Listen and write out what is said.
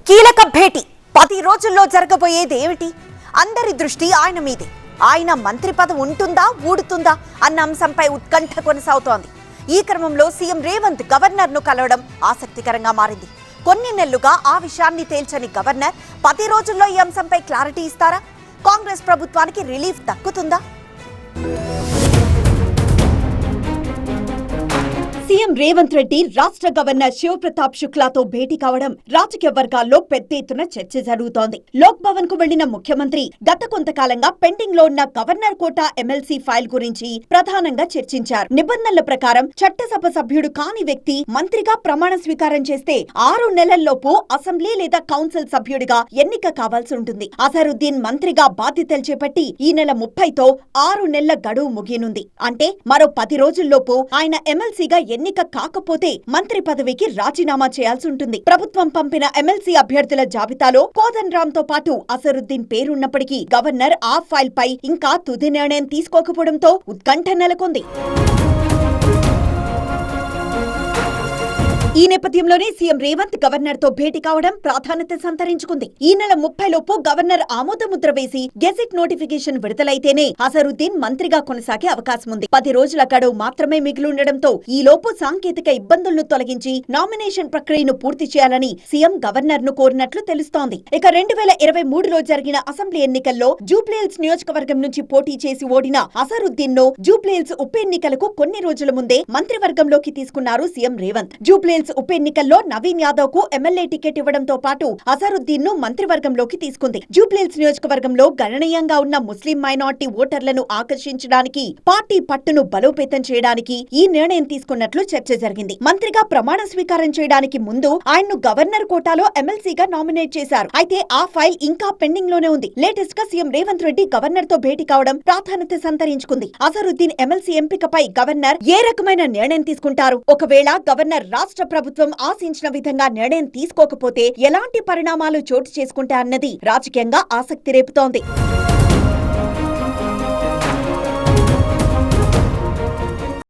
కీలక భేటీ 10 రోజుల్లో జరగబోయేది ఏమిటి? అందరి దృష్టి ఆయన మీదే. ఆయన మంత్రి పదవి ఉంటుందా ఊడుతుందా అన్న అంశంపై ఉత్కంఠ కొనసాగుతోంది. ఈ క్రమంలో సీఎం రేవంత్ గవర్నర్ను కలవడం ఆసక్తికరంగా మారింది. కొన్ని నెలలుగా ఆ విషయాన్ని తేల్చని గవర్నర్ 10 రోజుల్లో ఈ అంశంపై క్లారిటీ ఇస్తారా? కాంగ్రెస్ ప్రభుత్వానికి రిలీఫ్ దక్కుతుందా? సీఎం రేవంత్ రెడ్డి రాష్ట్ర గవర్నర్ శివప్రతాప్ శుక్లాతో భేటీ కావడం రాజకీయ వర్గాల్లో పెద్ద ఎత్తున చర్చ జరుగుతోంది. లోక్ భవన్ కు వెళ్లిన ముఖ్యమంత్రి గత కొంతకాలంగా పెండింగ్ లో ఉన్న గవర్నర్ కోటా ఎమ్మెల్సీ ఫైల్ గురించి ప్రధానంగా చర్చించారు. నిబంధనల ప్రకారం చట్టసభ సభ్యుడు కాని వ్యక్తి మంత్రిగా ప్రమాణ స్వీకారం చేస్తే 6 నెలల్లోపు అసెంబ్లీ లేదా కౌన్సిల్ సభ్యుడిగా ఎన్నిక కావాల్సి ఉంటుంది. అజరుద్దీన్ మంత్రిగా బాధ్యతలు చేపట్టి ఈ నెల 30తో 6 నెలల గడువు ముగియనుంది. అంటే మరో 10 రోజుల్లోపు ఆయన ఎమ్మెల్సీగా ఎన్నిక కాకపోతే మంత్రి పదవికి రాజీనామా చేయాల్సి ఉంటుంది. ప్రభుత్వం పంపిన ఎమ్మెల్సీ అభ్యర్థుల జాబితాలో కోదండరామ్ తో పాటు అసరుద్దీన్ పేరున్నప్పటికీ గవర్నర్ ఆ ఫైల్ పై ఇంకా తుది నిర్ణయం తీసుకోకపోవడంతో ఉత్కంఠ నెలకొంది. ఈ నేపథ్యంలోనే సీఎం రేవంత్ గవర్నర్ తో భేటీ కావడం ప్రాధాన్యత సంతరించుకుంది. ఈ నెల 30 లోపు గవర్నర్ ఆమోదముద్ర వేసి గెజిట్ నోటిఫికేషన్ విడుదలైతేనే అజరుద్దీన్ మంత్రిగా కొనసాగే అవకాశం ఉంది. 10 రోజుల గడువు మాత్రమే మిగిలుండడంతో ఈ లోపు సాంకేతిక ఇబ్బందులను తొలగించి నామినేషన్ ప్రక్రియను పూర్తి చేయాలని సీఎం గవర్నర్ ను కోరినట్లు తెలుస్తోంది. ఇక 2023లో జరిగిన అసెంబ్లీ ఎన్నికల్లో జూబ్లీహిల్స్ నియోజకవర్గం నుంచి పోటీ చేసి ఓడిన అజరుద్దీన్ ను జూబ్లీహిల్స్ ఉప ఎన్నికలకు కొన్ని రోజుల ముందే మంత్రివర్గంలోకి తీసుకున్నారు సీఎం రేవంత్. జూబ్లీహిల్స్ ఉప ఎన్నికల్లో నవీన్ యాదవ్ కు ఎమ్మెల్యే టికెట్ ఇవ్వడంతో పాటు అజరుద్దీన్ ను మంత్రివర్గంలోకి తీసుకుంది. జూబ్లీహిల్స్ నియోజకవర్గంలో గణనీయంగా ఉన్న ముస్లిం మైనార్టీ ఓటర్లను ఆకర్షించడానికి, పార్టీ పట్టును బలోపేతం చేయడానికి ఈ నిర్ణయం తీసుకున్నట్లు చర్చ జరిగింది. మంత్రిగా ప్రమాణ స్వీకారం చేయడానికి ముందు ఆయన్ను గవర్నర్ కోటాలో ఎమ్మెల్సీగా నామినేట్ చేశారు. అయితే ఆ ఫైల్ ఇంకా పెండింగ్ లోనే ఉంది. లేటెస్ట్ గా సీఎం రేవంత్ రెడ్డి గవర్నర్ తో భేటీ కావడం ప్రాధాన్యత సంతరించుకుంది. అజరుద్దీన్ ఎమ్మెల్సీ ఎంపికపై గవర్నర్ ఏ రకమైన నిర్ణయం తీసుకుంటారు? ఒకవేళ గవర్నర్ రాష్ట్ర ప్రభుత్వం ఆశించిన విధంగా నిర్ణయం తీసుకోకపోతే ఎలాంటి పరిణామాలు చోటు చేసుకుంటాయన్నది రాజకీయంగా ఆసక్తి రేపుతోంది.